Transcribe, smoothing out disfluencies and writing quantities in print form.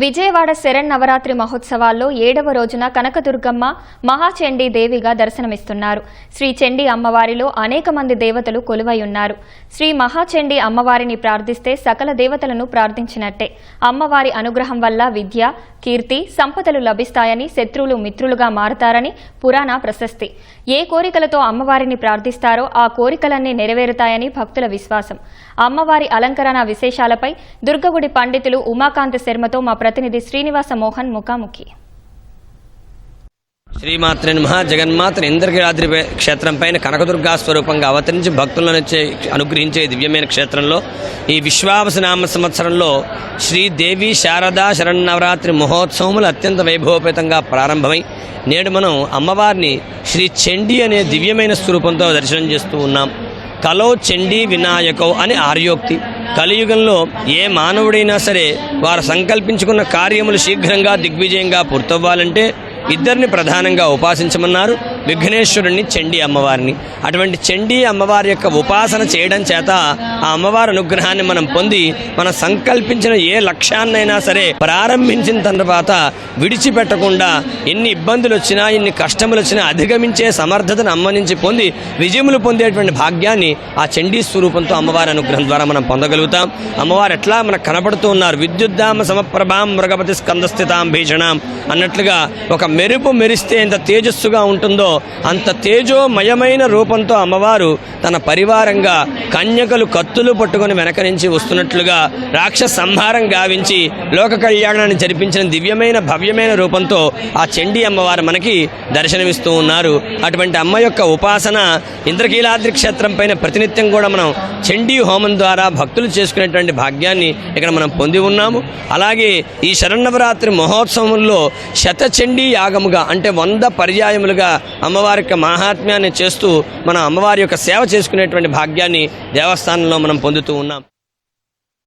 విజయవాడ శరన్నవరాత్రి మహోత్సవాల్లో 7వ రోజున కనకదుర్గమ్మ మహాచండీ దేవిగా దర్శనమిస్తున్నారు. శ్రీ చండీ అమ్మవారిలో అనేక మంది దేవతలు కొలువై ఉన్నారు. శ్రీ మహాచండీ అమ్మవారిని ప్రార్థిస్తే సకల దేవతలను ప్రార్థించినట్టే. అమ్మవారి అనుగ్రహం వల్ల విద్య, కీర్తి, సంపదలు లభిస్తాయని, శత్రువులు మిత్రులుగా మారతారని పురాణ ప్రశస్తి. ఏ కోరికలతో అమ్మవారిని ప్రార్థిస్తారో ఆ కోరికలన్నీ నెరవేరుతాయని భక్తుల విశ్వాసం. అమ్మవారి అలంకరణ విశేషాలపై దుర్గగుడి పండితులు ఉమాకాంత శర్మతో మా ప్రతినిధి శ్రీనివాస మోహన్ ముఖాముఖి. శ్రీమాత్రే నమః. జగన్మాత ఇంద్రకీలాద్రి క్షేత్రం పైన కనకదుర్గా స్వరూపంగా అవతరించి భక్తులను అనుగ్రహించే దివ్యమైన క్షేత్రంలో ఈ విశ్వావసనామ సంవత్సరంలో శ్రీదేవి శారదా శరన్నవరాత్రి మహోత్సవములు అత్యంత వైభవపేతంగా ప్రారంభమై నేడు మనం అమ్మవారిని శ్రీ చండీ అనే దివ్యమైన స్వరూపంతో దర్శనం చేస్తూ ఉన్నాం. కలో చండీ వినాయకో అని ఆర్యోక్తి. కలియుగంలో ఏ మానవుడైనా సరే వారు సంకల్పించుకున్న కార్యములు శీఘ్రంగా దిగ్విజయంగా పూర్తవ్వాలంటే ఇద్దరిని ప్రధానంగా ఉపాసించమన్నారు, విఘ్నేశ్వరుణ్ణి, చండీ అమ్మవారిని. అటువంటి చండీ అమ్మవారి యొక్క ఉపాసన చేయడం చేత ఆ అమ్మవారి అనుగ్రహాన్ని మనం పొంది మనం సంకల్పించిన ఏ లక్ష్యాన్నైనా సరే ప్రారంభించిన తర్వాత విడిచిపెట్టకుండా ఎన్ని ఇబ్బందులు వచ్చినా ఎన్ని కష్టములు వచ్చినా అధిగమించే సమర్థతను అమ్మ నుంచి పొంది విజయములు పొందేటువంటి భాగ్యాన్ని ఆ చండీ స్వరూపంతో అమ్మవారి అనుగ్రహం ద్వారా మనం పొందగలుగుతాం. అమ్మవారు ఎట్లా మనకు కనపడుతూ ఉన్నారు, విద్యుద్ధామ సమప్రభాం మృగపతి స్కందస్థితాం భీషణాం అన్నట్లుగా ఒక మెరుపు మెరిస్తే ఎంత తేజస్సుగా ఉంటుందో అంత తేజోమయమైన రూపంతో అమ్మవారు తన పరివారంగా కన్యకలు కత్తులు పట్టుకొని వెనక నుంచి వస్తున్నట్లుగా రాక్షస సంహారం గావించి లోక కళ్యాణాన్ని జరిపించిన దివ్యమైన భవ్యమైన రూపంతో ఆ చండీ అమ్మవారు మనకి దర్శనమిస్తూ ఉన్నారు. అటువంటి అమ్మ యొక్క ఉపాసన ఇంద్రకీలాద్రి క్షేత్రం పైన ప్రతినిత్యం కూడా మనం చండీ హోమం ద్వారా భక్తులు చేసుకునేటువంటి భాగ్యాన్ని ఇక్కడ మనం పొంది ఉన్నాము. అలాగే ఈ శరన్నవరాత్రి మహోత్సవంలో శతచండీ యాగముగా అంటే 100 పర్యాయములుగా అమ్మవారి యొక్క మహాత్మ్యాన్ని చేస్తూ మన అమ్మవారి యొక్క సేవ చేసుకునేటువంటి భాగ్యాన్ని దేవస్థానంలో మనం పొందుతూ ఉన్నాం.